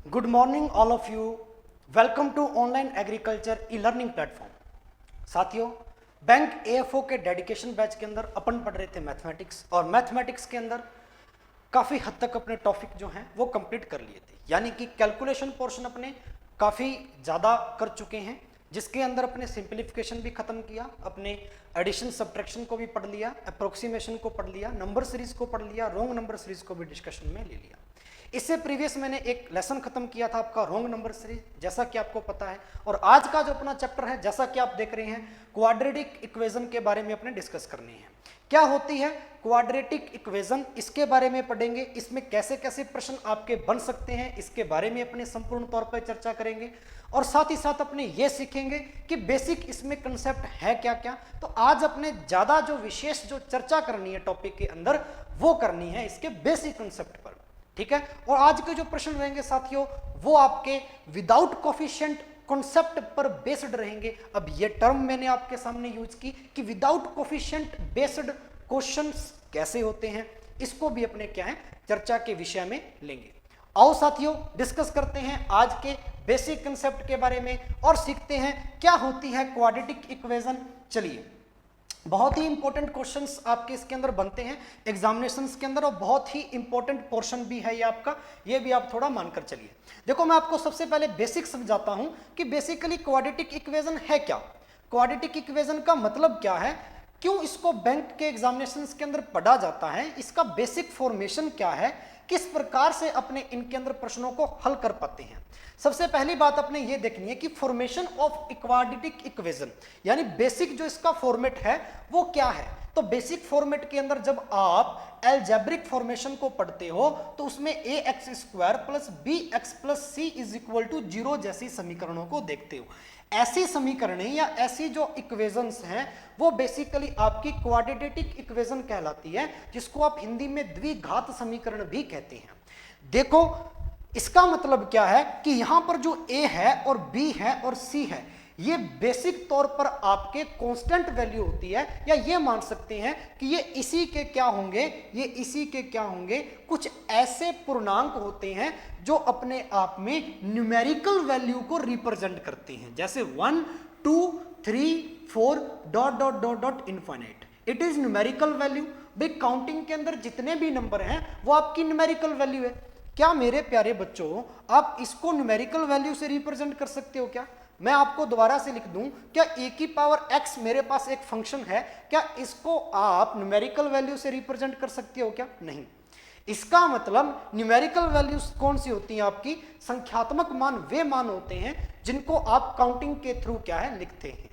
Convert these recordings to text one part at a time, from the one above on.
Good morning all of you. Welcome to online agriculture e learning platform. साथियों, bank AFO के dedication batch के अंदर अपन पढ़ रहे थे मैथमेटिक्स, और मैथमेटिक्स के अंदर काफ़ी हद तक अपने टॉपिक जो हैं वो कंप्लीट कर लिए थे, यानी कि कैलकुलेशन पोर्शन अपने काफ़ी ज़्यादा कर चुके हैं, जिसके अंदर अपने सिंप्लीफिकेशन भी खत्म किया, अपने एडिशन सब्ट्रैक्शन को भी पढ़ लिया, अप्रोक्सीमेशन को पढ़ लिया, नंबर सीरीज को पढ़ लिया, रोंग नंबर सीरीज को भी डिस्कशन में ले लिया। इससे प्रीवियस मैंने एक लेसन खत्म किया था आपका रोंग नंबर सीरीज, जैसा कि आपको पता है। और आज का जो अपना चैप्टर है, जैसा कि आप देख रहे हैं, क्वाड्रेटिक इक्वेशन के बारे में अपने डिस्कस करनी है। क्या होती है क्वाड्रेटिक इक्वेशन, इसके बारे में पढ़ेंगे। इसमें कैसे कैसे प्रश्न आपके बन सकते हैं, इसके बारे में अपने संपूर्ण तौर पर चर्चा करेंगे। और साथ ही साथ अपने ये सीखेंगे कि बेसिक इसमें कंसेप्ट है क्या क्या। तो आज अपने ज्यादा जो विशेष जो चर्चा करनी है टॉपिक के अंदर, वो करनी है इसके बेसिक कंसेप्ट पर, ठीक है। और आज के जो प्रश्न रहेंगे साथियों, वो आपके विदाउट कोफिशिएंट कॉन्सेप्ट पर बेस्ड रहेंगे। अब ये टर्म मैंने आपके सामने यूज की कि विदाउट कोफिशिएंट बेस्ड क्वेश्चंस कैसे होते हैं, इसको भी अपने क्या है चर्चा के विषय में लेंगे। आओ साथियों, डिस्कस करते हैं आज के बेसिक कंसेप्ट के बारे में और सीखते हैं क्या होती है क्वाड्रेटिक इक्वेशन। चलिए, बहुत ही इंपॉर्टेंट क्वेश्चंस आपके इसके अंदर बनते हैं एग्जामिनेशंस के अंदर, और बहुत ही इंपॉर्टेंट पोर्शन भी है ये आपका, ये भी आप थोड़ा मानकर चलिए। देखो, मैं आपको सबसे पहले बेसिक समझाता हूं कि बेसिकली क्वाड्रेटिक इक्वेशन है क्या, क्वाड्रेटिक इक्वेशन का मतलब क्या है, क्यों इसको बैंक के एग्जामिनेशंस के अंदर पढ़ा जाता है, इसका बेसिक फॉर्मेशन क्या है, किस प्रकार से अपने इनके अंदर प्रश्नों को हल कर पाते हैं। सबसे पहली बात अपने ये देखनी है कि फॉर्मेशन ऑफ क्वाड्रेटिक इक्वेशन, यानी बेसिक जो इसका फॉर्मेट है वो क्या है। तो बेसिक फॉर्मेट के अंदर जब आप एल्जेब्रिक फॉर्मेशन को पढ़ते हो तो उसमें a x square plus b x plus c is equal to 0 जैसी समीकरणों को देखते हो। ऐसी समीकरणें या ऐसी जो इक्वेशंस हैं वो बेसिकली आपकी क्वाड्रेटिक इक्वेशन कहलाती है, जिसको आप हिंदी में द्विघात समीकरण भी कहते हैं। देखो, इसका मतलब क्या है कि यहां पर जो ए है और बी है और सी है, ये बेसिक तौर पर आपके कांस्टेंट वैल्यू होती है, या ये मान सकते हैं कि ये इसी के क्या होंगे, ये इसी के क्या होंगे, कुछ ऐसे पूर्णांक होते हैं जो अपने आप में न्यूमेरिकल वैल्यू को रिप्रेजेंट करते हैं, जैसे 1 2 3 4 dot dot dot dot infinite. It is numerical value. भाई, काउंटिंग के अंदर जितने भी नंबर हैं वो आपकी न्यूमेरिकल वैल्यू है। क्या मेरे प्यारे बच्चों, आप इसको न्यूमेरिकल वैल्यू से रिप्रेजेंट कर सकते हो क्या? मैं आपको दोबारा से लिख दूं, क्या ए की पावर x मेरे पास एक फंक्शन है, क्या इसको आप न्यूमेरिकल वैल्यू से रिप्रेजेंट कर सकते हो क्या? नहीं। इसका मतलब न्यूमेरिकल वैल्यूज कौन सी होती हैं आपकी? संख्यात्मक मान वे मान होते हैं जिनको आप काउंटिंग के थ्रू क्या है लिखते हैं,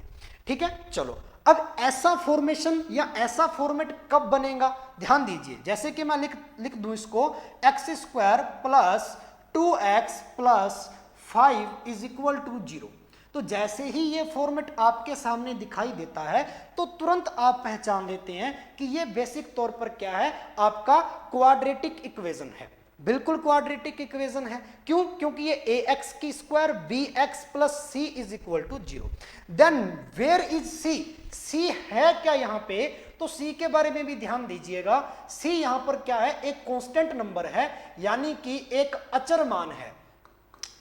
ठीक है। चलो, अब ऐसा फॉर्मेशन या ऐसा फॉर्मेट कब बनेगा, ध्यान दीजिए। जैसे कि मैं लिख दूं इसको, x square plus 2x plus 5 is equal to 0। तो जैसे ही ये फॉर्मेट आपके सामने दिखाई देता है तो तुरंत आप पहचान लेते हैं कि ये बेसिक तौर पर क्या है, आपका क्वाड्रेटिक इक्वेशन है। बिल्कुल क्वाड्रेटिक इक्वेशन है। क्यों? क्योंकि ये ए एक्स की square b x plus c is equal to 0। Then where is c? C है क्या यहाँ पे? तो सी के बारे में भी ध्यान दीजिएगा। सी यहाँ पर क्या है? एक कांस्टेंट नंबर है, यानी कि एक अचर मान है।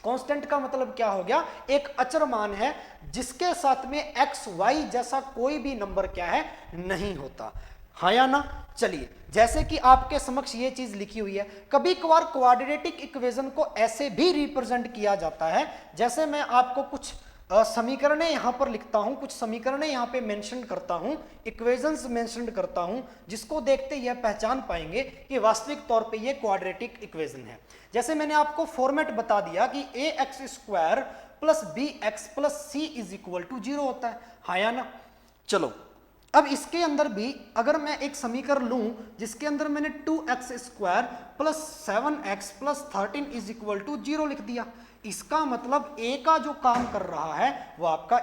कांस्टेंट का मतलब क्या हो गया? एक अचर मान है जिसके साथ में एक्स वाई जैसा कोई भी नंबर क्या है नहीं होता, हाँ या ना। चलिए, जैसे कि आपके समक्ष ये चीज लिखी हुई है, कभी कभार क्वाड्रेटिक इक्वेशन को ऐसे भी रिप्रेजेंट किया जाता है, जैसे मैं आपको कुछ समीकरणें यहां पर लिखता हूं, कुछ समीकरणें यहां पे मेंशन करता हूं, इक्वेशंस मेंशन करता हूं, जिसको देखते ही पहचान पाएंगे कि वास्तविक तौर पे ये क्वाड्रेटिक इक्वेशन है। जैसे मैंने आपको फॉर्मेट बता दिया कि a x square plus b x plus c is equal to 0 होता है, हाँ या ना। चलो, अब इसके अंदर भी अगर मैं एक समीकरण लूं जिसके अंदर मैंने 2x square plus 7x plus 13 is equal to 0 लिख दिया, इसका मतलब a का जो काम कर रहा है वो आपका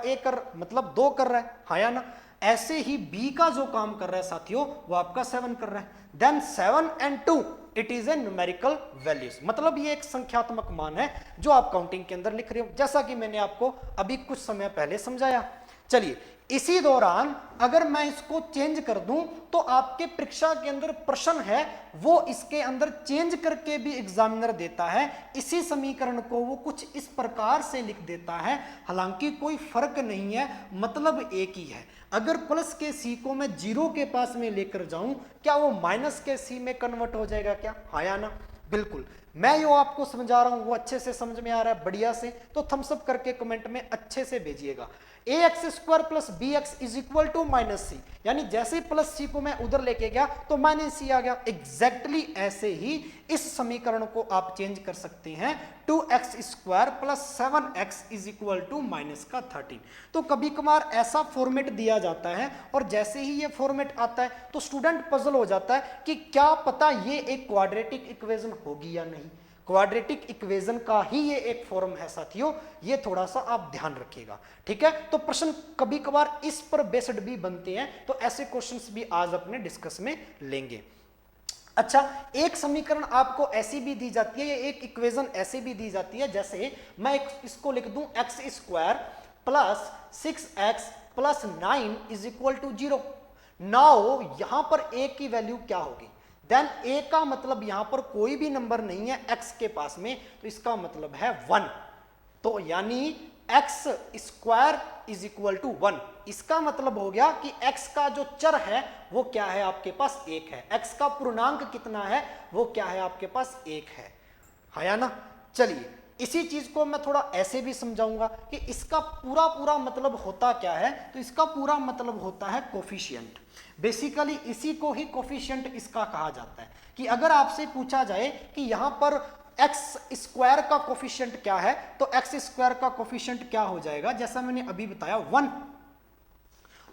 मतलब 2 कर रहा है, हाँ या ना। ऐसे ही b का जो काम कर रहा है साथियों वो आपका 7 कर रहा है। Then 7 and 2 it is a numerical values, मतलब ये एक संख्यात्मक मान है जो आप काउंटिंग के अंदर लिख रहे हो, जैसा कि मैंने आपको अभी कुछ समय पहले समझाया। चलिए इसी दौरान अगर मैं इसको चेंज कर दूं तो आपके परीक्षा के अंदर प्रश्न है वो इसके अंदर चेंज करके भी एग्जामिनर देता है। इसी समीकरण को वो कुछ इस प्रकार से लिख देता है, हालांकि कोई फर्क नहीं है, मतलब एक ही है। अगर प्लस के सी को मैं जीरो के पास में लेकर जाऊं, क्या वो माइनस के सी में कन्वर्ट हो जाएगा क्या? हाँ या ना? बिल्कुल। मैं जो आपको समझा रहा हूं वो अच्छे से समझ में आ रहा है? बढ़िया से। तो थम्स अप करके कमेंट में अच्छे से भेजिएगा। A x square plus b x is equal to minus c, यानी जैसे ही प्लस सी को मैं उधर लेके गया तो माइनस सी आ गया। एग्जैक्टली ऐसे ही इस समीकरण को आप चेंज कर सकते हैं। 2x square plus 7x is equal to minus का 13। तो कभी कभार ऐसा फॉर्मेट दिया जाता है और जैसे ही ये फॉर्मेट आता है तो स्टूडेंट पजल हो जाता है कि क्या पता ये एक क्वाड्रेटिक इक्वेशन होगी या नहीं। क्वाड्रेटिक इक्वेशन का ही ये एक फॉर्म है साथियों, ये थोड़ा सा आप ध्यान रखिएगा, ठीक है। तो प्रश्न कभी कभार इस पर बेस्ड भी बनते हैं, तो ऐसे क्वेश्चंस भी आज अपने डिस्कस में लेंगे। अच्छा, एक समीकरण आपको ऐसी भी दी जाती है, ये एक इक्वेशन ऐसी भी दी जाती है, जैसे मैं इसको लिख दूं x square plus 6x plus 9 is equal to 0। Now यहां पर a की वैल्यू क्या होगी? देन a का मतलब यहां पर कोई भी नंबर नहीं है x के पास में, तो इसका मतलब है 1। तो यानी x square is equal to 1। इसका मतलब हो गया कि x का जो चर है वो क्या है आपके पास? 1 है। x का पूर्णांक कितना है वो क्या है आपके पास? 1 है। हाँ या ना? चलिए इसी चीज को मैं थोड़ा ऐसे भी समझाऊंगा कि इसका पूरा मतलब होता क्या है। तो इसका पूरा मतलब होता है कोफिशिएंट। बेसिकली इसी को ही कोफिशिएंट इसका कहा जाता है कि अगर आपसे पूछा जाए कि यहां पर एक्स स्क्वायर का कोफिशिएंट क्या है, तो एक्स स्क्वायर का कोफिशिएंट क्या हो जाएगा, जैसा मैंने अभी बताया 1।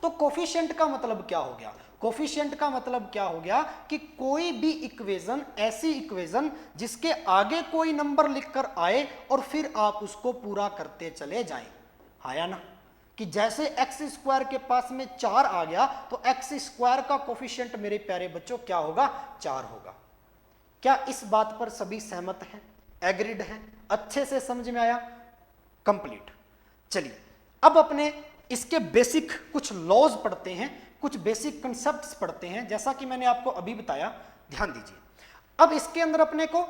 तो कोफिशिएंट का मतलब क्या हो गया? कोफिशिएंट का मतलब क्या हो गया कि कोई भी इक्वेशन, ऐसी इक्वेशन जिसके आगे कोई नंबर लिखकर आए और फिर आप उसको पूरा करते चले जाएं। हाँ या ना? कि जैसे एक्स स्क्वायर के पास में 4 आ गया तो एक्स स्क्वायर का कोफिशिएंट मेरे प्यारे बच्चों क्या होगा? 4 होगा। क्या इस बात पर सभी सहमत हैं? एग्रीड हैं? अच्छे से समझ में आया? कंप्लीट। चलिए अब अपने इसके बेसिक कुछ लॉज पढ़ते हैं, कुछ बेसिक कंसेप्ट्स पढ़ते हैं, जैसा कि मैंने आपको अभी बताया। ध्यान दीजिए। अब इसके अंदर अपने को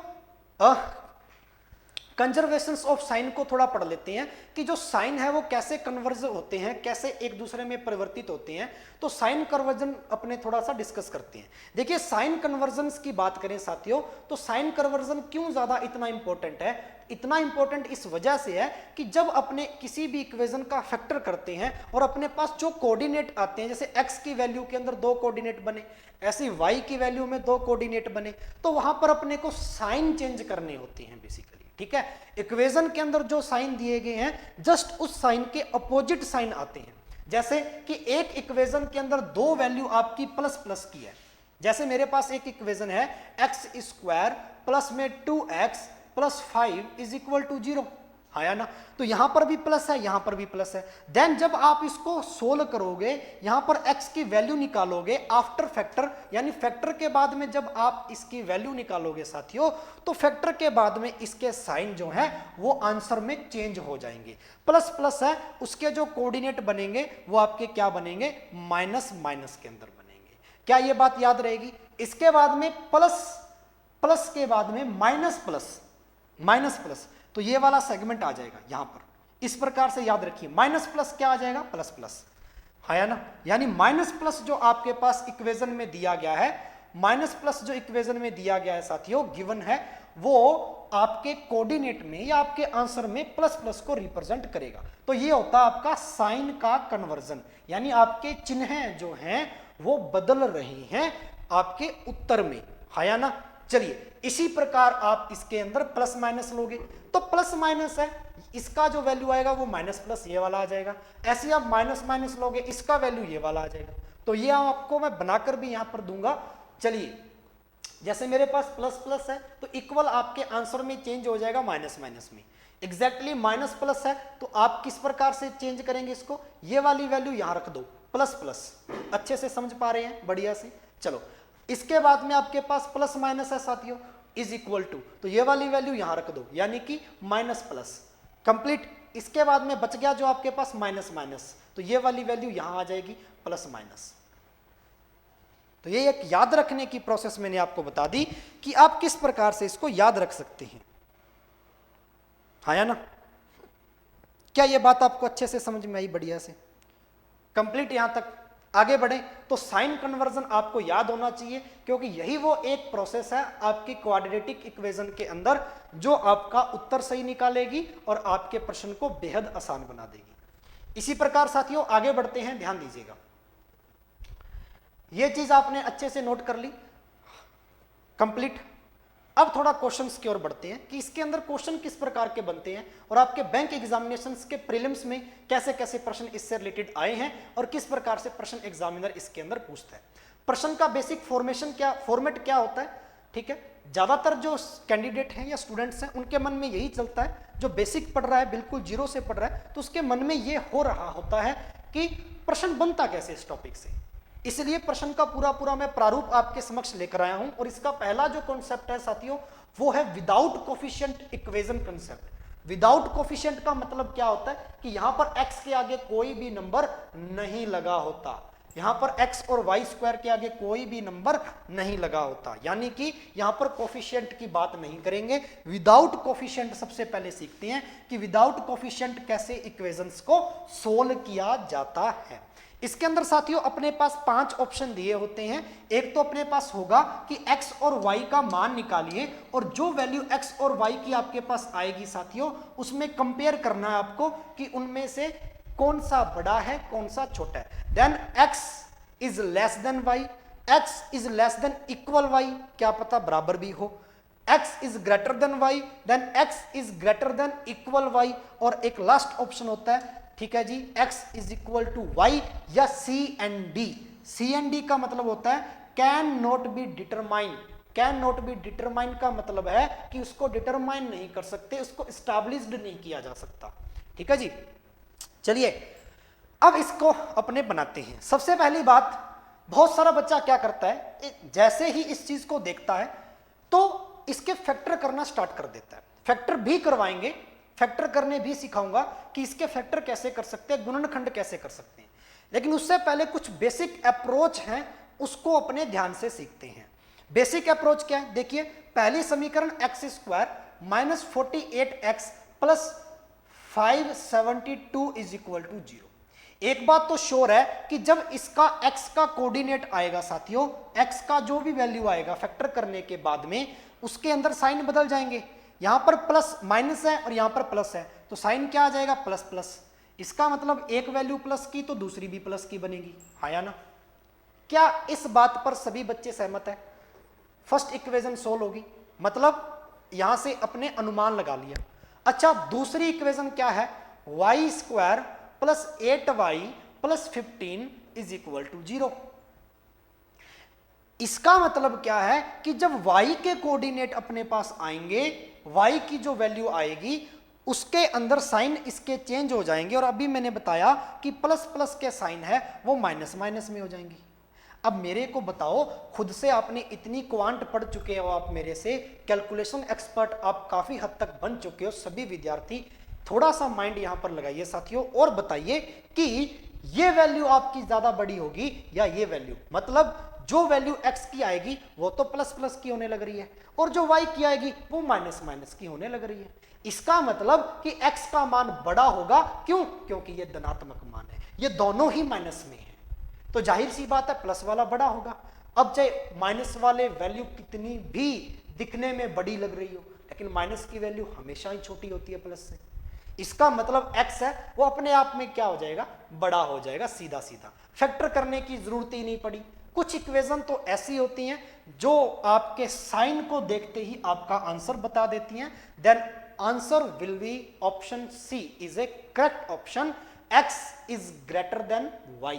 कंजर्वेशंस ऑफ साइन को थोड़ा पढ़ लेते हैं कि जो साइन है वो कैसे कन्वर्ज होते हैं, कैसे एक दूसरे में परिवर्तित होते हैं। तो साइन कन्वर्जन अपने थोड़ा सा डिस्कस करते हैं। देखिए साइन कन्वर्जन्स की बात करें साथियों, तो साइन कन्वर्जन क्यों ज्यादा इतना इंपॉर्टेंट है? इतना इंपॉर्टेंट इस वजह से है कि जब अपने किसी भी इक्वेशन का फैक्टर करते हैं और अपने पास जो कोऑर्डिनेट आते हैं, जैसे x की वैल्यू के अंदर 2 कोऑर्डिनेट बने, ऐसे y की वैल्यू में 2 कोऑर्डिनेट बने, तो वहां पर अपने को साइन चेंज करने होते हैं बेसिकली, ठीक है। इक्वेशन के अंदर जो साइन दिए गए हैं जस्ट उस साइन के अपोजिट साइन आते हैं। जैसे कि एक इक्वेशन के अंदर 2 वैल्यू आपकी प्लस प्लस की है, जैसे मेरे पास एक इक्वेशन है एक्स स्क्वायर प्लस में 2x plus 5 is equal to 0। हाँ या ना? तो यहां पर भी प्लस है, यहां पर भी प्लस है। देन जब आप इसको सोल्व करोगे, यहां पर x की वैल्यू निकालोगे आफ्टर फैक्टर, यानी फैक्टर के बाद में जब आप इसकी वैल्यू निकालोगे साथियों, तो फैक्टर के बाद में इसके साइन जो है वो आंसर में चेंज हो जाएंगे। प्लस प्लस है, उसके जो कोऑर्डिनेट बनेंगे वो आपके क्या बनेंगे? माइनस माइनस के अंदर बनेंगे। क्या ये बात याद रहेगी? इसके बाद में प्लस प्लस के बाद में माइनस प्लस, माइनस प्लस, तो ये वाला सेगमेंट आ जाएगा यहां पर। इस प्रकार से याद रखिए, माइनस प्लस क्या आ जाएगा? Plus plus. है ना? यानी माइनस प्लस जो आपके पास इक्वेशन में दिया गया है, माइनस प्लस जो इक्वेशन में दिया गया है साथियों, गिवन है, वो आपके कोऑर्डिनेट में या आपके आंसर में प्लस प्लस को रिप्रेजेंट करेगा। तो ये होता है आपका साइन का कन्वर्जन, यानी आपके चिन्ह जो हैं वो बदल रहे हैं आपके उत्तर में। है या ना? चलिए इसी प्रकार आप इसके अंदर प्लस माइनस लोगे, तो प्लस माइनस है, इसका जो वैल्यू आएगा वो माइनस प्लस ये वाला आ जाएगा। ऐसे आप माइनस माइनस लोगे, इसका वैल्यू ये वाला आ जाएगा। तो ये आपको मैं बनाकर भी यहां पर दूंगा। चलिए जैसे मेरे पास प्लस प्लस है तो इक्वल आपके आंसर में चेंज हो जाएगा माइनस माइनस में। एग्जैक्टली माइनस प्लस है तो आप किस प्रकार से चेंज करेंगे इसको? ये वाली वैल्यू यहां रख दो, प्लस प्लस। अच्छे से समझ पा रहे हैं? बढ़िया से। चलो इसके बाद में आपके पास प्लस माइनस है साथियों, इज इक्वल टू, तो ये वाली वैल्यू यहां रख दो, यानी कि माइनस प्लस। कंप्लीट। इसके बाद में बच गया जो आपके पास माइनस माइनस, तो ये वाली वैल्यू यहां आ जाएगी प्लस माइनस। तो ये एक याद रखने की प्रोसेस मैंने आपको बता दी कि आप किस प्रकार से इसको याद रख सकते हैं। हाँ या ना? क्या ये बात आपको अच्छे से समझ में आई? बढ़िया से कंप्लीट। यहां तक आगे बढ़े तो साइन कन्वर्जन आपको याद होना चाहिए, क्योंकि यही वो एक प्रोसेस है आपकी क्वाड्रेटिक इक्वेशन के अंदर जो आपका उत्तर सही निकालेगी और आपके प्रश्न को बेहद आसान बना देगी। इसी प्रकार साथियों आगे बढ़ते हैं, ध्यान दीजिएगा। ये चीज आपने अच्छे से नोट कर ली, कंप्लीट। अब थोड़ा क्वेश्चंस की ओर बढ़ते हैं कि इसके अंदर क्वेश्चन किस प्रकार के बनते हैं और आपके बैंक एग्जामिनेशंस के प्रीलिम्स में कैसे कैसे प्रश्न इससे रिलेटेड आए हैं और किस प्रकार से प्रश्न एग्जामिनर इसके अंदर पूछता है। प्रश्न का बेसिक फॉर्मेट क्या होता है, ठीक है। ज्यादातर जो कैंडिडेट हैं या स्टूडेंट्स हैं उनके मन में यही चलता है, जो बेसिक पढ़ रहा है, बिल्कुल जीरो से पढ़ रहा है, तो उसके मन में ये हो रहा होता है कि प्रश्न बनता कैसे इस टॉपिक से। इसलिए प्रश्न का पूरा मैं प्रारूप आपके समक्ष लेकर आया हूं और इसका पहला जो कॉन्सेप्ट है साथियों वो है without coefficient equation concept. Without coefficient का मतलब क्या होता है कि यहां पर x के आगे कोई भी नंबर नहीं लगा होता, यहां पर x और y स्क्वायर के आगे कोई भी नंबर नहीं लगा होता, यानी कि यहां पर कोफिशिएंट की बात नहीं करेंगे। विदाउट कोफिशिएंट सबसे पहले सीखते हैं कि विदाउट कोफिशिएंट कैसे इक्वेशंस को सोल्व किया जाता है। इसके अंदर साथियों अपने पास 5 ऑप्शन दिए होते हैं। एक तो अपने पास होगा कि x और y का मान निकालिए और जो वैल्यू x और y की आपके पास आएगी साथियों उसमें कंपेयर करना है आपको कि उनमें से कौन सा बड़ा है कौन सा छोटा है। Then x is less than y, x is less than equal y, क्या पता बराबर भी हो, x is greater than y, then x is greater than equal y, और एक लास्ट ऑप्शन होता है, ठीक है जी, x is equal to y या C and D। C and D का मतलब होता है can not be determine. Can not be determine का मतलब है कि उसको डिटरमाइन नहीं कर सकते, उसको एस्टैब्लिश्ड नहीं किया जा सकता, ठीक है जी। चलिए अब इसको अपने बनाते हैं। सबसे पहली बात, बहुत सारा बच्चा क्या करता है, जैसे ही इस चीज को देखता है तो इसके फैक्टर करना स्टार्ट कर देता है। फैक्टर भी करवाएंगे, फैक्टर करने भी सिखाऊंगा कि इसके फैक्टर कैसे कर सकते हैं, गुणनखंड कैसे कर सकते हैं, लेकिन उससे पहले कुछ बेसिक अप्रोच हैं उसको अपने ध्यान से सीखते हैं। बेसिक अप्रोच क्या है, देखिए पहली समीकरण x square minus 48x plus 572 is equal to 0। एक बात तो श्योर है कि जब इसका x का कोऑर्डिनेट आएगा साथियों, x का जो भी वैल्यू आएगा फैक्टर करने के बाद में उसके अंदर साइन बदल जाएंगे। यहां पर प्लस माइनस है और यहां पर प्लस है तो साइन क्या आ जाएगा, प्लस प्लस। इसका मतलब एक वैल्यू प्लस की तो दूसरी भी प्लस की बनेगी, हाँ या ना? क्या इस बात पर सभी बच्चे सहमत है? फर्स्ट इक्वेशन सोल्व होगी, मतलब यहां से अपने अनुमान लगा लिया। अच्छा दूसरी इक्वेशन क्या है, y square plus 8y plus 15 is equal to 0। इसका मतलब क्या है कि जब y के कोऑर्डिनेट अपने पास आएंगे, y की जो वैल्यू आएगी उसके अंदर साइन इसके चेंज हो जाएंगे, और अभी मैंने बताया कि प्लस प्लस के साइन है वो माइनस माइनस में हो जाएंगे। अब मेरे को बताओ, खुद से आपने इतनी क्वांट पढ़ चुके हो, आप मेरे से कैलकुलेशन एक्सपर्ट आप काफी हद तक बन चुके हो सभी विद्यार्थी। थोड़ा सा माइंड यहां पर लगाइए साथियों और बताइए कि ये वैल्यू आपकी ज्यादा बड़ी होगी या ये वैल्यू, मतलब जो वैल्यू x की आएगी वो तो प्लस प्लस की होने लग रही है और जो y की आएगी वो माइनस माइनस की होने लग रही है। इसका मतलब कि x का मान बड़ा होगा, क्यों? क्योंकि ये धनात्मक मान है, ये दोनों ही माइनस में है, तो जाहिर सी बात है प्लस वाला बड़ा होगा। अब चाहे माइनस वाले वैल्यू कितनी भी दिखने में बड़ी लग रही हो, लेकिन माइनस की वैल्यू हमेशा ही छोटी होती है प्लस से। इसका मतलब x है वो अपने आप में क्या हो जाएगा, बड़ा हो जाएगा, सीधा सीधा। फैक्टर करने की जरूरत ही नहीं पड़ी। कुछ इक्वेशन तो ऐसी होती हैं जो आपके साइन को देखते ही आपका आंसर बता देती हैं। Then answer will be option C is a correct option, x is greater than y।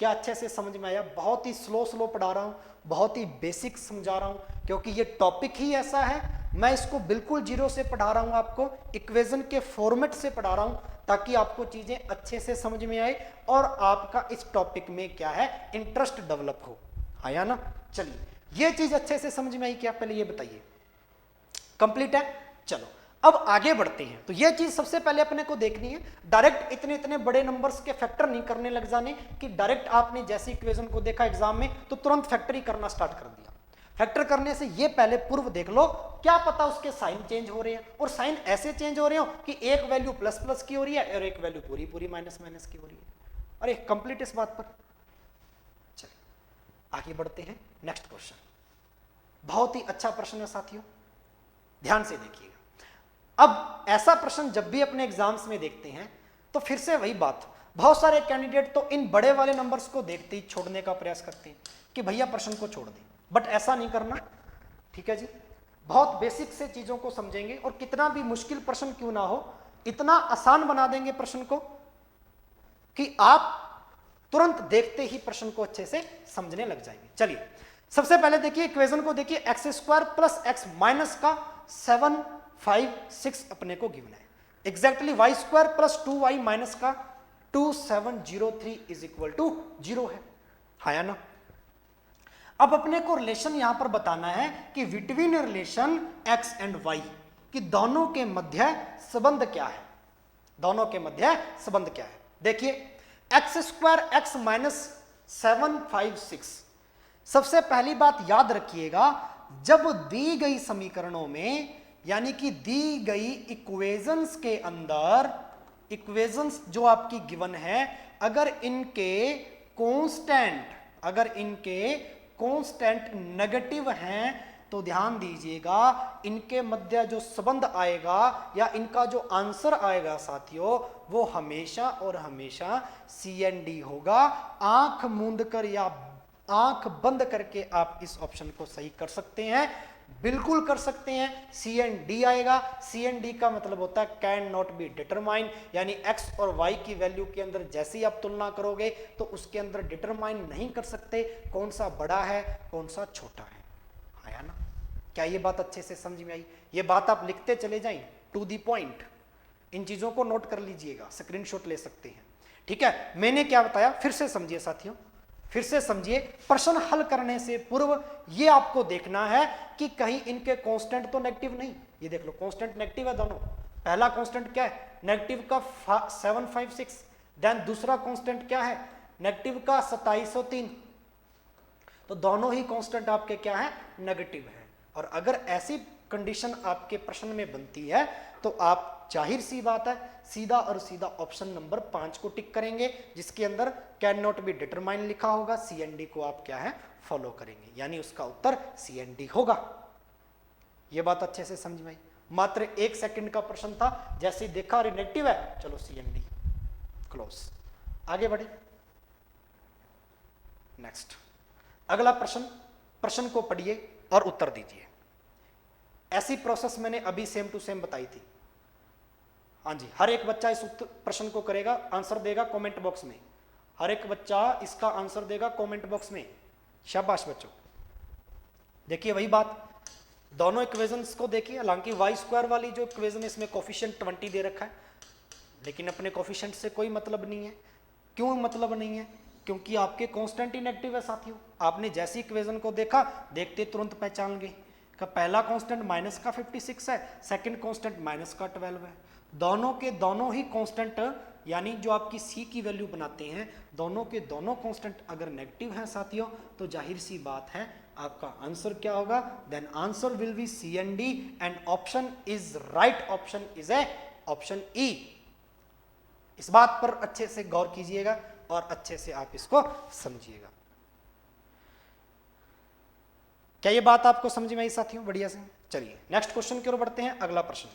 क्या अच्छे से समझ में आया? बहुत ही स्लो पढ़ा रहा हूं, बहुत ही बेसिक समझा रहा हूं, क्योंकि ये टॉपिक ही ऐसा है। मैं इसको बिल्कुल जीरो से पढ़ा रहा हूं, आपको इक्वेशन के फॉर्मेट से पढ़ा रहा हूं, ताकि आपको चीजें अच्छे से समझ में आए और आपका इस टॉपिक में क्या है, इंटरेस्ट डेवलप हो, हाँ या ना? चलिए ये चीज अच्छे से समझ में आई क्या, पहले ये बताइए। कंप्लीट है? चलो अब आगे बढ़ते हैं, तो यह चीज सबसे पहले अपने को देखनी है। डायरेक्ट इतने इतने बड़े नंबर्स के फैक्टर नहीं करने लग जाने कि डायरेक्ट आपने जैसे इक्वेशन को देखा एग्जाम में तो तुरंत फैक्टर ही करना स्टार्ट कर दिया। फैक्टर करने से ये पहले पूर्व देख लो, क्या पता उसके साइन चेंज हो रहे हैं, और साइन ऐसे चेंज हो रहे हो कि एक वैल्यू प्लस प्लस की हो रही है और एक वैल्यू पूरी पूरी माइनस माइनस की हो रही है। अरे कंप्लीट इस बात पर। चलिए आगे बढ़ते हैं। नेक्स्ट क्वेश्चन बहुत ही अच्छा प्रश्न है साथियों, ध्यान से देखिएगा। अब ऐसा प्रश्न जब भी अपने एग्जाम्स में देखते हैं तो फिर से वही बात, बहुत सारे कैंडिडेट तो इन बड़े वाले नंबर्स को देखते ही छोड़ने का प्रयास करते हैं कि भैया प्रश्न को छोड़ दें, बट ऐसा नहीं करना, ठीक है जी। बहुत बेसिक से चीजों को समझेंगे और कितना भी मुश्किल प्रश्न क्यों ना हो इतना आसान बना देंगे प्रश्न को कि आप तुरंत देखते ही प्रश्न को अच्छे से समझने लग जाएंगे। चलिए सबसे पहले देखिए इक्वेशन को देखिए, x square plus x minus का 7 5 6 अपने को गिवन है। Exactly Y square plus 2y minus का 2703 इज इक्वल टू 0 है या ना। अब अपने को रिलेशन यहां पर बताना है कि between relation x and y कि दोनों के मध्य संबंध क्या है, दोनों के मध्य संबंध क्या है। देखिए एक्स स्क्वायर एक्स माइनस 756, सबसे पहली बात याद रखिएगा, जब दी गई समीकरणों में यानी कि दी गई इक्वेशंस के अंदर, इक्वेशंस जो आपकी गिवन है, अगर इनके कांस्टेंट नेगेटिव हैं तो ध्यान दीजिएगा इनके मध्य जो संबंध आएगा या इनका जो आंसर आएगा साथियों वो हमेशा और हमेशा CND होगा। आंख मूंद कर या आंख बंद करके आप इस ऑप्शन को सही कर सकते हैं, बिल्कुल कर सकते हैं। CND आएगा, CND का मतलब होता है कैन नॉट बी डिटरमाइन, यानी x और y की वैल्यू के अंदर जैसे ही आप तुलना करोगे तो उसके अंदर डिटरमाइन नहीं कर सकते कौन सा बड़ा है कौन सा छोटा है। आया ना, क्या ये बात अच्छे से समझ में आई? ये बात आप लिखते चले जाएं टू दी पॉइंट, इन चीजों को नोट कर लीजिएगा, स्क्रीनशॉट ले सकते हैं, ठीक है। मैंने क्या बताया फिर से समझिए साथियों, फिर से समझिए। प्रश्न हल करने से पूर्व ये आपको देखना है कि कहीं इनके कांस्टेंट तो नेगेटिव नहीं। ये देख लो कांस्टेंट नेगेटिव है दोनों, पहला कांस्टेंट क्या है नेगेटिव का 756, देन दूसरा कांस्टेंट क्या है नेगेटिव का 2703, तो दोनों ही कांस्टेंट आपके क्या है नेगेटिव है। और अगर ऐसी कंडीशन आपके प्रश्न में बनती है तो आप जाहिर सी बात है सीधा और सीधा ऑप्शन नंबर 5 को टिक करेंगे जिसके अंदर कैन नॉट बी डिटरमाइन लिखा होगा, CND को आप क्या है फॉलो करेंगे, यानी उसका उत्तर CND होगा। यह बात अच्छे से समझ में आई। मात्र 1 सेकंड का प्रश्न था, जैसे ही देखा नेगेटिव है चलो CND क्लोज। आगे बढ़े नेक्स्ट, अगला प्रश्न को पढ़िए और उत्तर दीजिए। ऐसी प्रोसेस मैंने अभी सेम टू सेम बताई थी। हाँ जी, हर एक बच्चा इस प्रश्न को करेगा, आंसर देगा कमेंट बॉक्स में, हर एक बच्चा इसका आंसर देगा कमेंट बॉक्स में। शाबाश बच्चों। देखिए वही बात, दोनों इक्वेशंस को देखिए, हालांकि वाई स्क्वायर वाली जो इक्वेशन इसमें कोफिशिएंट 20 दे रखा है, लेकिन अपने कोफिशिएंट से कोई मतलब नहीं है। क्यों मतलब नहीं है? क्योंकि आपके कांस्टेंट ही नेगेटिव है साथियों। आपने जैसी इक्वेशन को देखा देखते तुरंत पहचान गए का पहला कांस्टेंट माइनस का 56 है, सेकंड कांस्टेंट माइनस का 12 है। दोनों के दोनों ही कांस्टेंट यानी जो आपकी C की वैल्यू बनाते हैं, दोनों के दोनों कांस्टेंट अगर नेगेटिव हैं साथियों तो जाहिर सी बात है आपका आंसर क्या होगा, then answer will be CND and option is right, option is a option E। इस बात पर अच्छे से गौर कीजिएगा और अच्छे से आप इसको समझिएगा। क्या ये बात आपको समझ में आई साथियों? बढ़िया से। चलिए नेक्स्ट क्वेश्चन की ओर बढ़ते हैं। अगला प्रश्न,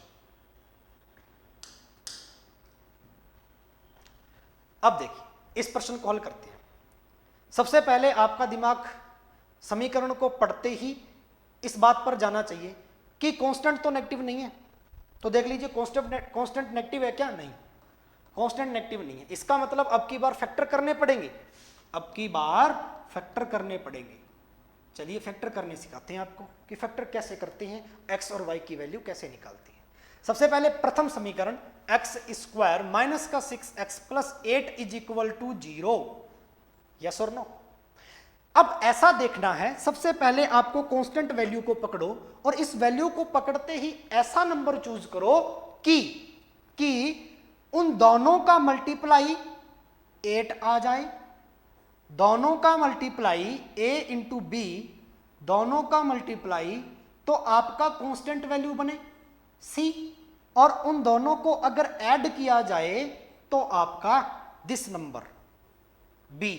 अब देखिए इस प्रश्न को हल करते हैं। सबसे पहले आपका दिमाग समीकरण को पढ़ते ही इस बात पर जाना चाहिए कि कांस्टेंट तो नेगेटिव नहीं है। तो देख लीजिए कांस्टेंट नेगेटिव है क्या? नहीं, कांस्टेंट नेगेटिव नहीं है। इसका मतलब अब की बार फैक्टर करने पड़ेंगे, अब की बार फैक्टर करने पड़ेंगे। चलिए फैक्टर करने सिखाते हैं आपको कि फैक्टर कैसे करते हैं, x और y की वैल्यू कैसे निकालते हैं। सबसे पहले प्रथम समीकरण एक्स स्क्वायर माइनस का 6x plus 8 is equal to 0, yes और नो। अब ऐसा देखना है, सबसे पहले आपको कांस्टेंट वैल्यू को पकड़ो और इस वैल्यू को पकड़ते ही ऐसा नंबर चूज करो कि उन दोनों का मल्टीप्लाई 8 आ जाए, दोनों का मल्टीप्लाई a इंटू बी, दोनों का मल्टीप्लाई तो आपका कांस्टेंट वैल्यू बने c, और उन दोनों को अगर ऐड किया जाए तो आपका दिस नंबर b,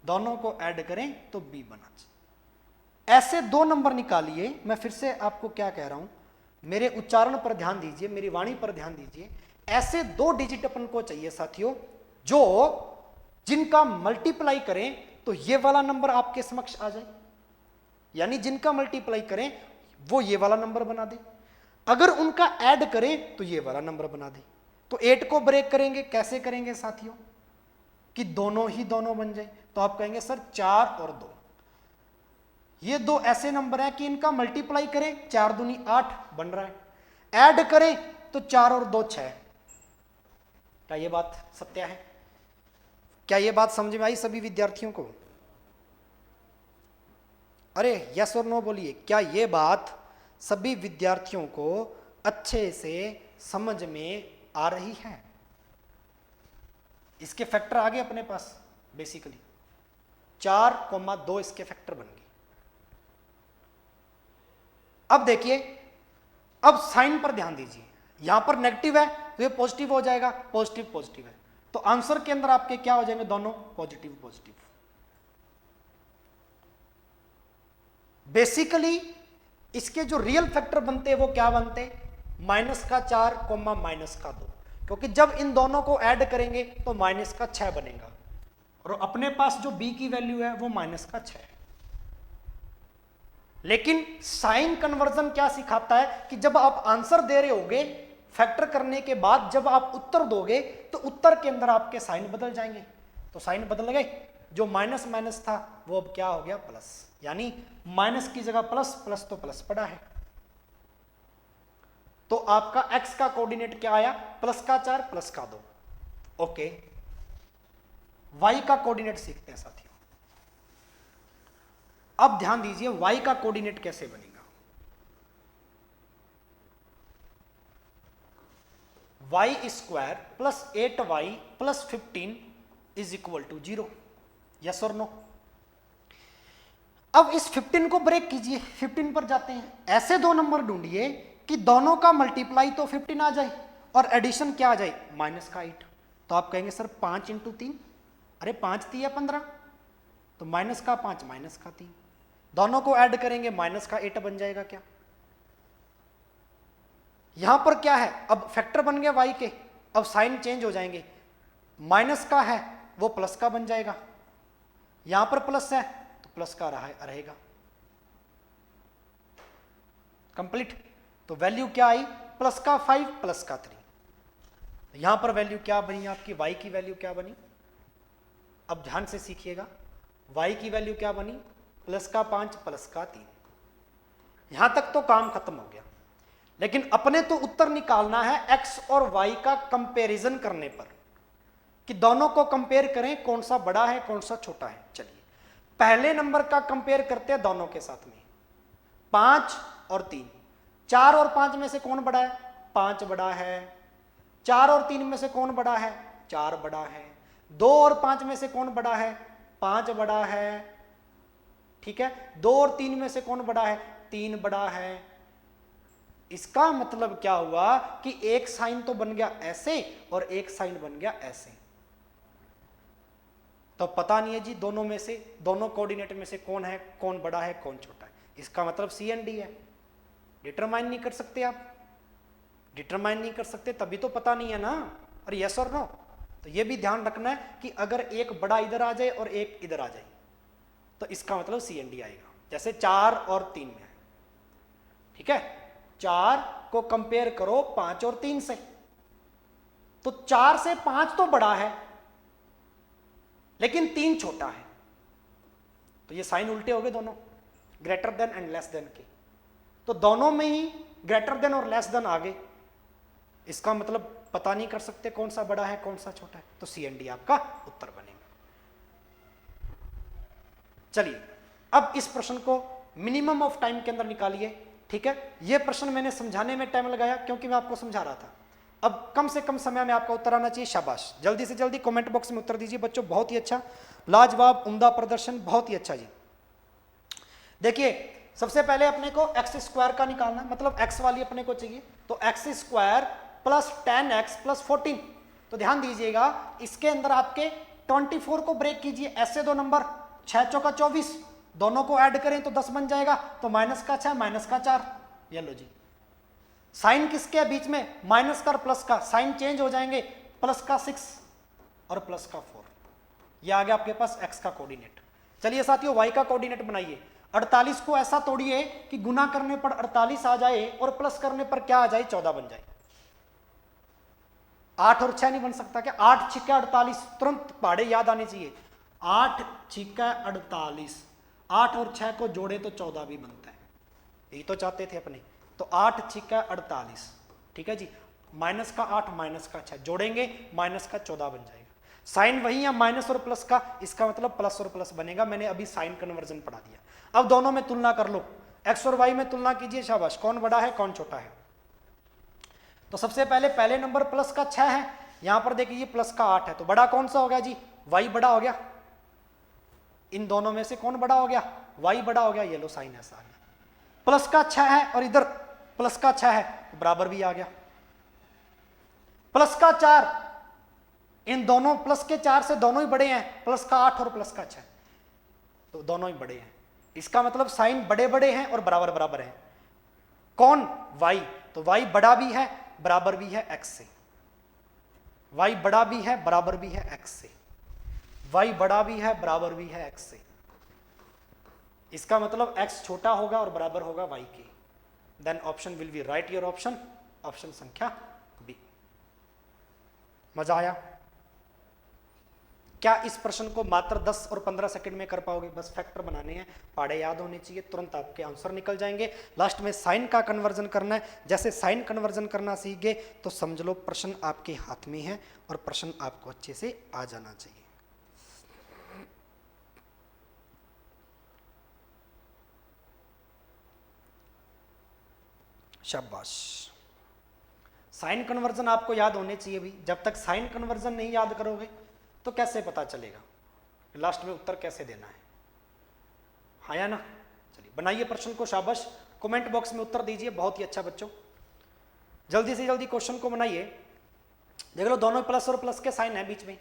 दोनों को ऐड करें तो b बना चाहिए। ऐसे दो नंबर निकालिए। मैं फिर से आपको क्या कह रहा हूं, मेरे उच्चारण पर ध्यान दीजिए, मेरी वाणी पर ध्यान दीजिए। ऐसे दो डिजिट अपन को चाहिए साथियों जो जिनका मल्टीप्लाई करें तो ये वाला नंबर आपके समक्ष आ जाए, यानी जिनका मल्टीप्लाई करें वो ये वाला नंबर बना दे, अगर उनका ऐड करें तो ये वाला नंबर बना दे। तो 8 को ब्रेक करेंगे, कैसे करेंगे साथियों कि दोनों ही दोनों बन जाए। तो आप कहेंगे सर 4 और 2, ये दो ऐसे नंबर है कि इनका मल्टीप्लाई करें 4 दूनी 8 बन रहा है, ऐड करें तो 4 और 2 6। क्या ये बात सत्य है? क्या ये बात समझ में आई सभी विद्यार्थियों को? अरे यस और नो बोलिए, क्या ये बात सभी विद्यार्थियों को अच्छे से समझ में आ रही है? इसके फैक्टर आ गए अपने पास, बेसिकली 4,2 इसके फैक्टर बन गए। अब देखिए, अब साइन पर ध्यान दीजिए, यहां पर नेगेटिव है तो ये पॉजिटिव हो जाएगा, पॉजिटिव पॉजिटिव है तो आंसर के अंदर आपके क्या हो जाएंगे, दोनों पॉजिटिव पॉजिटिव। बेसिकली इसके जो रियल फैक्टर बनते हैं वो क्या बनते हैं, -4, -2, क्योंकि जब इन दोनों को ऐड करेंगे तो -6 बनेगा और अपने पास जो b की वैल्यू है वो -6 है। लेकिन साइन कन्वर्जन क्या सिखाता है कि जब आप आंसर दे रहे होगे फैक्टर करने के बाद जब आप उत्तर दोगे तो उत्तर के अंदर आपके साइन बदल जाएंगे। तो साइन बदल गए, जो माइनस माइनस था वो अब क्या हो गया, प्लस, यानी माइनस की जगह प्लस, प्लस तो प्लस पड़ा है। तो आपका x का कोऑर्डिनेट क्या आया, +4 +2। ओके, y का कोऑर्डिनेट सीखते हैं साथियों। अब ध्यान दीजिए y का कोऑर्डिनेट कैसे बनेगा। y² + 8y + 15 = 0, यस और नो। अब इस 15 को ब्रेक कीजिए, 15 पर जाते हैं, ऐसे दो नंबर ढूंढिए कि दोनों का मल्टीप्लाई तो 15 आ जाए और एडिशन क्या आ जाए, -8। तो आप कहेंगे सर 5 × 3, अरे 5 × 3 = 15, तो -5 -3, दोनों को ऐड करेंगे -8 बन जाएगा क्या। यहां पर क्या है, अब फैक्टर बन गया y के, अब साइन चेंज हो जाएंगे, माइनस का है वो प्लस का बन जाएगा, यहां पर प्लस है तो प्लस का रहेगा, कंप्लीट। तो वैल्यू क्या आई, +5 +3। यहां पर वैल्यू क्या बनी आपकी, y की वैल्यू क्या बनी, अब ध्यान से सीखिएगा, y की वैल्यू क्या बनी, +5 +3। यहां तक तो काम खत्म हो गया, लेकिन अपने तो उत्तर निकालना है x और y का कंपैरिजन करने पर, कि दोनों को कंपेयर करें कौन सा बड़ा है कौन सा छोटा है। चलिए पहले नंबर का कंपेयर करते हैं दोनों के साथ में, 5 और 3, 4 और 5 में से कौन बड़ा है, 5 बड़ा है। 4 और 3 में से कौन बड़ा है, 4 बड़ा है। 2 और 5 में से कौन बड़ा है, 5 बड़ा है, ठीक है। 2 और 3 में से कौन बड़ा है, 3 बड़ा है। इसका मतलब क्या हुआ कि एक साइन तो बन गया ऐसे और एक साइन बन गया ऐसे, तो पता नहीं है जी दोनों में से, दोनों कोऑर्डिनेट में से कौन है, कौन बड़ा है कौन छोटा है। इसका मतलब सी एंड डी है। डिटरमाइन नहीं कर सकते आप, डिटरमाइन नहीं कर सकते तभी तो पता नहीं है ना, और यस और नो। तो ये भी ध्यान रखना है कि अगर एक बड़ा इधर आ जाए और एक इधर आ जाए तो इसका मतलब सी एंड डी आएगा, जैसे 4 और 3 में, ठीक है। 4 को कंपेयर करो 5 और 3 से, तो 4 से 5 तो बड़ा है लेकिन 3 छोटा है, तो ये साइन उल्टे हो गए दोनों, greater than and less than के। तो दोनों में ही ग्रेटर देन और लेस देन आ गए, इसका मतलब पता नहीं कर सकते कौन सा बड़ा है कौन सा छोटा है, तो सी एंड डी आपका उत्तर बनेगा। चलिए अब इस प्रश्न को मिनिमम ऑफ टाइम के अंदर निकालिए, ठीक है। ये प्रश्न मैंने समझाने में टाइम लगाया क्योंकि मैं आपको समझा रहा था, अब कम से कम समय में आपका उत्तर आना चाहिए। शाबाश, जल्दी से जल्दी कमेंट बॉक्स में उत्तर दीजिए बच्चों, बहुत ही अच्छा, लाजवाब, उम्दा प्रदर्शन, बहुत ही अच्छा जी। देखिए सबसे पहले अपने को एक्स स्क्वायर का निकालना, मतलब एक्स वाली अपने को चाहिए, तो x square plus 10x plus 14। तो ध्यान दीजिएगा इसके अंदर आपके 24 को ब्रेक कीजिए, ऐसे दो नंबर 6 चौका 24, दोनों को ऐड करें तो 10 बन जाएगा, तो माइनस का 6 माइनस का 4, ये लो जी। साइन किसके है बीच में, माइनस का और प्लस का, साइन चेंज हो जाएंगे, प्लस का 6 और प्लस का 4, ये आ गया आपके पास x का कोऑर्डिनेट। चलिए साथियों y का कोऑर्डिनेट बनाइए, 48 को ऐसा तोड़िए कि गुना करने पर 48 आ जाए और प्लस करने पर क्या आ जाए, 14 बन जाए। 8 और 6 नहीं बन सकता क्या, 8 छिक्का 48, तुरंत पहाड़े याद आने चाहिए, 8 छिक्का 48, 8 और 6 को जोड़े तो 14 भी बनता है, यही तो चाहते थे अपने। तो 8 छिक्का 48, ठीक है जी, माइनस का 8 माइनस का 6 जोड़ेंगे, माइनस का 14 बन जाएगा। साइन वही है माइनस और प्लस का, इसका मतलब प्लस और प्लस बनेगा, मैंने अभी साइन कन्वर्जन पढ़ा दिया। अब दोनों में तुलना कर लो, एक्स और वाई में तुलना कीजिए, शाबाश, कौन बड़ा है कौन छोटा है। तो सबसे पहले पहले नंबर प्लस का 6 है, यहां पर देखिए प्लस का 8 है, तो बड़ा कौन सा हो गया जी, वाई बड़ा हो गया। इन दोनों में से कौन बड़ा हो गया, वाई बड़ा हो गया, ये लो साइन ऐसा आ गया। प्लस का 6 है और इधर प्लस का 6 है, तो बराबर भी आ गया। प्लस का 4, इन दोनों प्लस के 4 से दोनों ही बड़े हैं, प्लस का 8 और प्लस का 6, तो दोनों ही बड़े हैं, इसका मतलब साइन बड़े बड़े हैं और बराबर बराबर हैं। कौन, y, तो y बड़ा भी है बराबर भी है x से, y बड़ा भी है बराबर भी है x से, y बड़ा भी है बराबर भी है x से, इसका मतलब x छोटा होगा और बराबर होगा y के। Then option will be right your option, option संख्या बी। मजा आया क्या? इस प्रश्न को मात्र 10 और 15 सेकंड में कर पाओगे, बस फैक्टर बनाने हैं, पहाड़े याद होने चाहिए, तुरंत आपके आंसर निकल जाएंगे। लास्ट में साइन का कन्वर्जन करना है, जैसे साइन कन्वर्जन करना सीख गए तो समझ लो प्रश्न आपके हाथ में है और प्रश्न आपको अच्छे से आ जाना चाहिए। शाबाश, साइन कन्वर्जन आपको याद होने चाहिए भी, जब तक साइन कन्वर्जन नहीं याद करोगे तो कैसे पता चलेगा लास्ट में उत्तर कैसे देना है, हाँ या ना। चलिए बनाइए प्रश्न को, शाबाश, कमेंट बॉक्स में उत्तर दीजिए, बहुत ही अच्छा बच्चों, जल्दी से जल्दी क्वेश्चन को बनाइए। देख लो दोनों प्लस और प्लस के साइन है बीच में,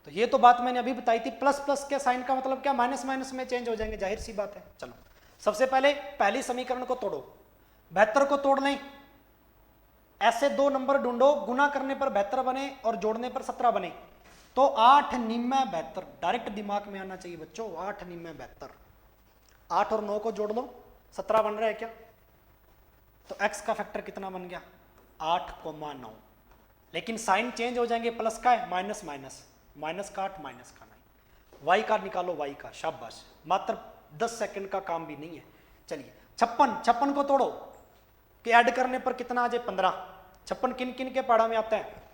तो ये तो बात मैंने अभी बताई थी, प्लस प्लस के साइन का मतलब क्या, माइनस माइनस में चेंज हो जाएंगे, जाहिर सी बात है। चलो सबसे पहले पहली समीकरण को तोड़ो, 72 को तोड़ लें, ऐसे दो नंबर ढूंढो, गुना करने पर 72 बने और जोड़ने पर 17 बने, तो 8 निम्न 72, डायरेक्ट दिमाग में आना चाहिए बच्चों, 8 निम्न 72, 8 और 9 को जोड़ लो, 17 बन रहा है क्या, तो x का फैक्टर कितना बन गया, 8,9, लेकिन साइन चेंज हो जाएंगे, प्लस का है माइनस माइनस, माइनस का 8 माइनस का 9, y का निकालो, y का, शाबाश, मात्र 10 सेकंड का काम भी नहीं है। चलिए 56 को तोड़ो कि ऐड करने पर कितना आ जाए, 15, 56 किन किन के पहाड़ा में आता है,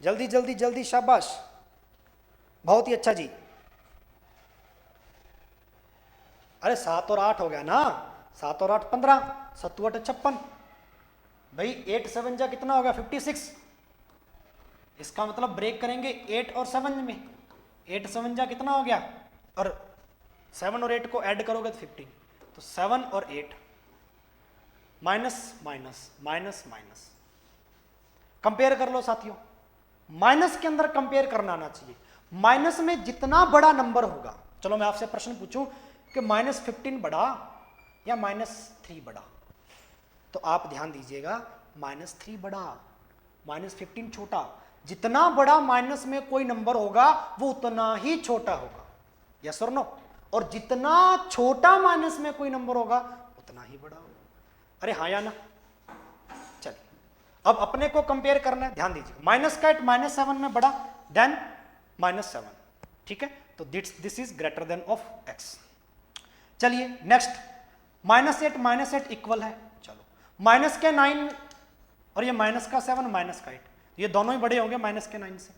जल्दी जल्दी जल्दी, शाबाश, बहुत ही अच्छा जी। अरे 7 और 8 हो गया ना, 7 और 8 15, 7 8 56, भाई 8 7 जा कितना हो गया, 56, इसका मतलब ब्रेक करेंगे 8 और 7 में, 8 7 जा कितना हो गया, और 7 और 8 को ऐड करोगे तो 15, तो 7 और 8 minus minus minus minus, compare कर लो साथियों, माइनस के अंदर कंपेयर करना आना चाहिए, माइनस में जितना बड़ा नंबर होगा, चलो मैं आपसे प्रश्न पूछूं कि -15 बड़ा या -3 बड़ा, तो आप ध्यान दीजिएगा -3 बड़ा, -15 छोटा, जितना बड़ा माइनस में कोई नंबर होगा वो उतना ही छोटा होगा, यस और नो, और जितना छोटा माइनस में कोई नंबर होगा उतना ही बड़ा होगा, अरे हाँ या ना। चलिए अब अपने को कंपेयर करना है, ध्यान दीजिए, माइनस का 8 -7 में बड़ा देन -7, ठीक है, तो this is greater then of x। चलिए नेक्स्ट, -8 इक्वल है, चलो माइनस के 9 और ये माइनस का 7 माइनस का 8, ये दोनों ही बड़े होंगे माइनस के 9 से,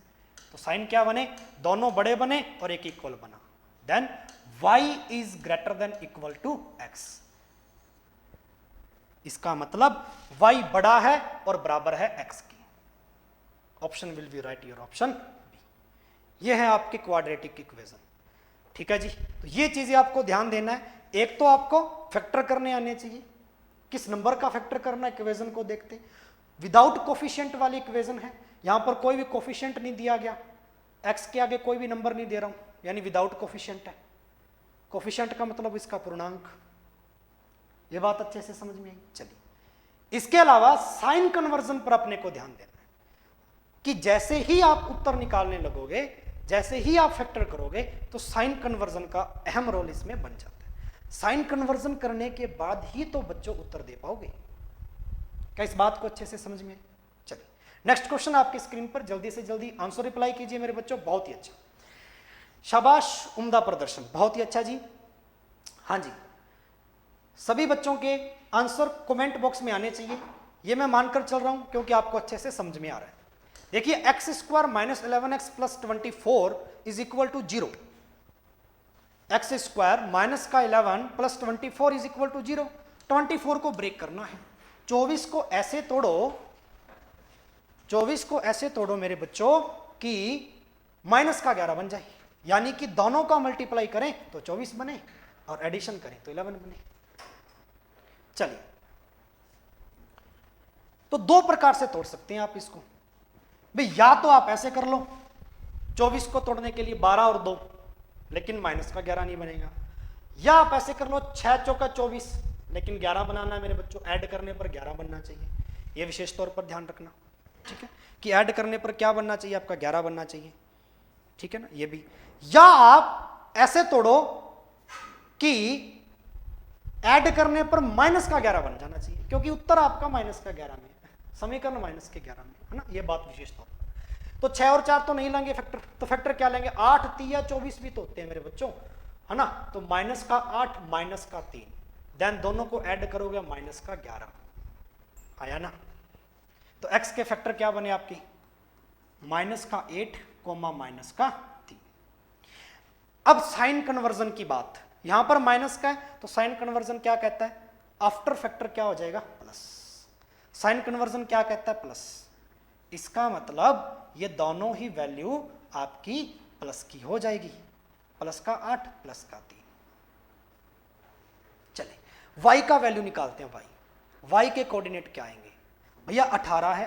तो साइन क्या बने, दोनों बड़े बने और एक इक्वल बना, then y is greater than equal to x। इसका मतलब y बड़ा है और बराबर है x की। Option will be right your option B. ये है आपके क्वाड्रेटिक इक्वेशन, ठीक है जी। तो ये चीजें आपको ध्यान देना है। एक तो आपको फैक्टर करने आने चाहिए, किस नंबर का फैक्टर करना इक्वेशन को देखते, विदाउट कोफिशिएंट वाली इक्वेशन है, यहां पर कोई भी कोफिशिएंट नहीं दिया गया, x के आगे कोई भी नंबर नहीं दे रहा हूं, यानी विदाउट कोफिशिएंट है। कोफिशिएंट का मतलब इसका पूर्णांक, ये बात अच्छे से समझ में आई। चलिए, इसके अलावा साइन कन्वर्जन पर अपने को ध्यान देना है कि जैसे ही आप उत्तर निकालने लगोगे, जैसे ही आप फैक्टर करोगे, तो साइन कन्वर्जन का अहम रोल इसमें बन जाता है। साइन कन्वर्जन करने के बाद ही तो बच्चों उत्तर दे पाओगे। क्या इस बात को अच्छे से समझ में आई? चलिए, नेक्स्ट क्वेश्चन आपकी स्क्रीन पर, जल्दी से जल्दी आंसर रिप्लाई कीजिए मेरे बच्चों। बहुत ही अच्छा, शाबाश, उम्दा प्रदर्शन, बहुत ही अच्छा जी। हाँ जी, सभी बच्चों के आंसर कमेंट बॉक्स में आने चाहिए, ये मैं मानकर चल रहा हूं क्योंकि आपको अच्छे से समझ में आ रहा है। देखिए, x square minus 11x plus 24 is equal to 0। X square minus का 11 प्लस 24 इज इक्वल टू 0। 24 को ब्रेक करना है, 24 को ऐसे तोड़ो, 24 को ऐसे तोड़ो मेरे बच्चों कि माइनस का 11 बन जाए, यानी कि दोनों का मल्टीप्लाई करें तो 24 बने और एडिशन करें तो 11 बने। चलिए, तो दो प्रकार से तोड़ सकते हैं आप इसको भाई, या तो आप ऐसे कर लो, 24 को तोड़ने के लिए 12 और 2, लेकिन माइनस का 11 नहीं बनेगा, या आप ऐसे कर लो 6 चौका 24, लेकिन 11 बनाना है मेरे बच्चों, ऐड करने पर 11 बनना चाहिए। यह विशेष तौर पर ध्यान रखना, ठीक है, कि ऐड करने पर क्या बनना चाहिए, आपका 11 बनना चाहिए, ठीक है ना, ये भी। या आप ऐसे तोड़ो कि ऐड करने पर माइनस का 11 बन जाना चाहिए, क्योंकि उत्तर आपका माइनस का 11 में है, समीकरण माइनस के 11 में है ना, ये बात विशेष तौर पर। तो 6 और 4 तो नहीं लेंगे फैक्टर, तो फैक्टर क्या लेंगे, 8 3 24 भी तो होते हैं मेरे बच्चों, है ना। तो माइनस का 8 माइनस का 3, देन दोनों को ऐड करोगे माइनस का 11 आया ना। तो x के फैक्टर क्या बने आपकी, माइनस का 8 कोमा माइनस का 3। अब साइन कन्वर्जन की बात, यहां पर माइनस का है तो साइन कन्वर्जन क्या कहता है, आफ्टर फैक्टर क्या हो जाएगा, प्लस। साइन कन्वर्जन क्या कहता है, प्लस। इसका मतलब ये दोनों ही वैल्यू आपकी प्लस की हो जाएगी, प्लस का 8 प्लस का 3। चले, y का वैल्यू निकालते हैं। y के कोऑर्डिनेट क्या आएंगे भैया, 18 है,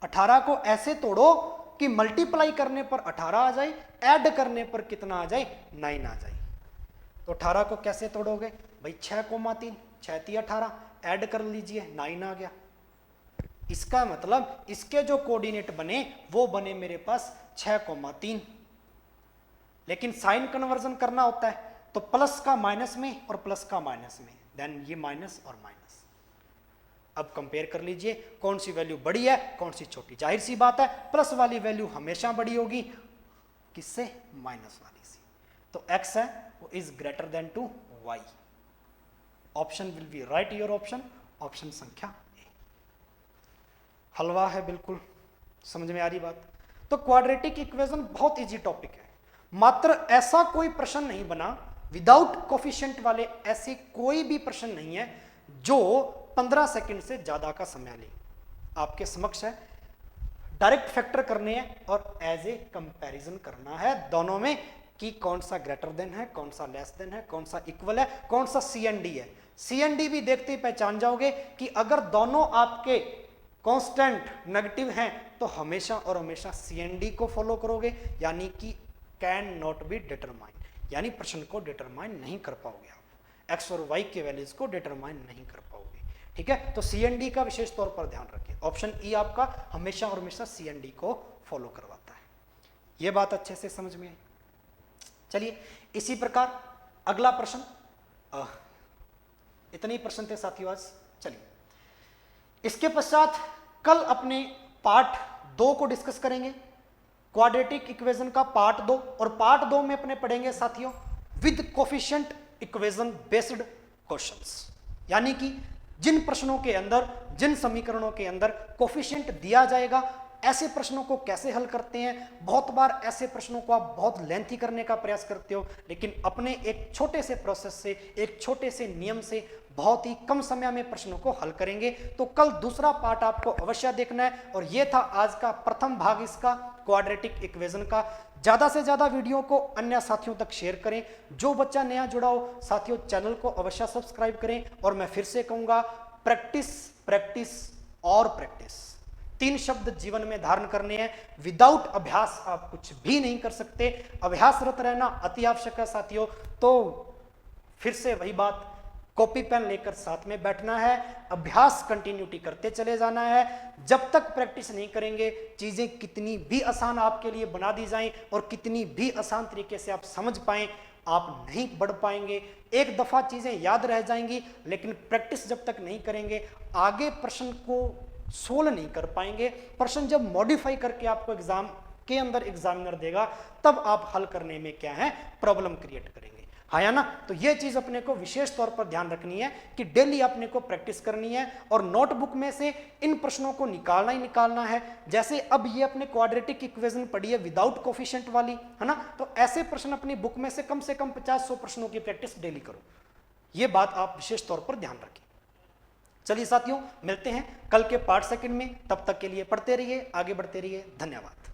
18 को ऐसे तोड़ो कि मल्टीप्लाई करने पर 18 आ जाए, ऐड करने पर कितना आ जाए, 9 आ जाए। तो 18 को कैसे तोड़ोगे भाई, 6 कोमा 3, 6 3 18, ऐड कर लीजिए 9 आ गया। इसका मतलब इसके जो कोऑर्डिनेट बने वो बने मेरे पास 6 कोमा 3। लेकिन साइन कन्वर्जन करना होता है तो प्लस का माइनस में और प्लस का माइनस में, देन ये माइनस और माइनस। अब कंपेयर कर लीजिए कौन सी वैल्यू बड़ी है कौन सी छोटी। जाहिर सी बात है प्लस वाली वैल्यू हमेशा बड़ी होगी, किससे, माइनस वाली से। तो x है वो is greater than to y। Option will be right your option, option संख्या ए। हलवा है बिल्कुल, समझ में आ रही बात। तो क्वाड्रेटिक इक्वेशन बहुत इजी टॉपिक है, मात्र ऐसा कोई प्रश्न नहीं बना विदाउट कोफिशिएंट वाले, ऐसे कोई भी प्रश्न नहीं है जो 15 सेकंड से ज्यादा का समय ले। आपके समक्ष है, डायरेक्ट फैक्टर करने हैं और एज ए कंपैरिजन करना है दोनों में कि कौन सा ग्रेटर देन है, कौन सा लेस देन है, कौन सा इक्वल है, कौन सा CND है। CND भी देखते ही पहचान जाओगे कि अगर दोनों आपके कांस्टेंट नेगेटिव हैं तो हमेशा और हमेशा CND को फॉलो करोगे, यानी कि कैन नॉट बी डिटरमाइन, यानी प्रश्न को डिटरमाइन नहीं कर पाओगे आप, x और y के वैल्यूज को डिटरमाइन नहीं कर पाओगे, ठीक है। तो CND का विशेष तौर पर ध्यान रखें। ऑप्शन E आपका हमेशा और हमेशा CND को फॉलो करवाता है। यह बात अच्छे से समझ में आई। चलिए, इसी प्रकार अगला प्रश्न, इतने ही प्रश्न थे साथियों आज। चलिए, इसके पश्चात कल अपने पार्ट 2 को डिस्कस करेंगे, क्वाड्रेटिक इक्वेशन का पार्ट 2, और पार्ट 2 में अपने पढ़ेंगे साथियों with coefficient equation based questions, यानी कि जिन प्रश्नों के अंदर, जिन समीकरणों के अंदर कोफिशिएंट दिया जाएगा, ऐसे प्रश्नों को कैसे हल करते हैं। बहुत बार ऐसे प्रश्नों को आप बहुत लेंथी करने का प्रयास करते हो, लेकिन अपने एक छोटे से प्रोसेस से, एक छोटे से नियम से बहुत ही कम समय में प्रश्नों को हल करेंगे। तो कल दूसरा पार्ट आपको अवश्य देखना है। और यह था आज का प्रथम भाग इसका क्वाड्रेटिक इक्वेशन का। ज्यादा से ज्यादा वीडियो को अन्य साथियों तक शेयर करें। जो बच्चा नया जुड़ा हो साथियों, चैनल को अवश्य सब्सक्राइब करें। और मैं फिर से कहूंगा, प्रैक्टिस, प्रैक्टिस और प्रैक्टिस, 3 शब्द जीवन में धारण करने हैं। विदाउट अभ्यास आप कुछ भी नहीं कर सकते। अभ्यासरत रहना अति आवश्यक है साथियों। तो फिर से वही बात, कॉपी पेन लेकर साथ में बैठना है, अभ्यास कंटिन्यूटी करते चले जाना है। जब तक प्रैक्टिस नहीं करेंगे, चीजें कितनी भी आसान आपके लिए बना दी जाएं और कितनी भी आसान तरीके से आप समझ पाएं, आप नहीं बढ़ पाएंगे। एक दफा चीजें याद रह जाएंगी, लेकिन प्रैक्टिस जब तक नहीं करेंगे, आगे प्रश्न को सोल्व नहीं कर पाएंगे। प्रश्न जब मॉडिफाई करके आपको एग्जाम के अंदर एग्जामिनर देगा, तब आप हल करने में क्या है, प्रॉब्लम क्रिएट करेंगे। हाँ या ना? तो ये चीज अपने को विशेष तौर पर ध्यान रखनी है कि डेली अपने को प्रैक्टिस करनी है और नोटबुक में से इन प्रश्नों को निकालना ही निकालना है। जैसे अब ये अपने क्वाड्रेटिक इक्वेशन पढ़ी है विदाउट कोफिशिएंट वाली, है ना? तो ऐसे प्रश्न अपनी बुक में से कम 50-100 प्रश्नों की प्रैक्टिस डेली करो। ये बात आप विशेष तौर पर ध्यान रखें। चलिए साथियों, मिलते हैं कल के पार्ट सेकंड में। तब तक के लिए पढ़ते रहिए, आगे बढ़ते रहिए। धन्यवाद।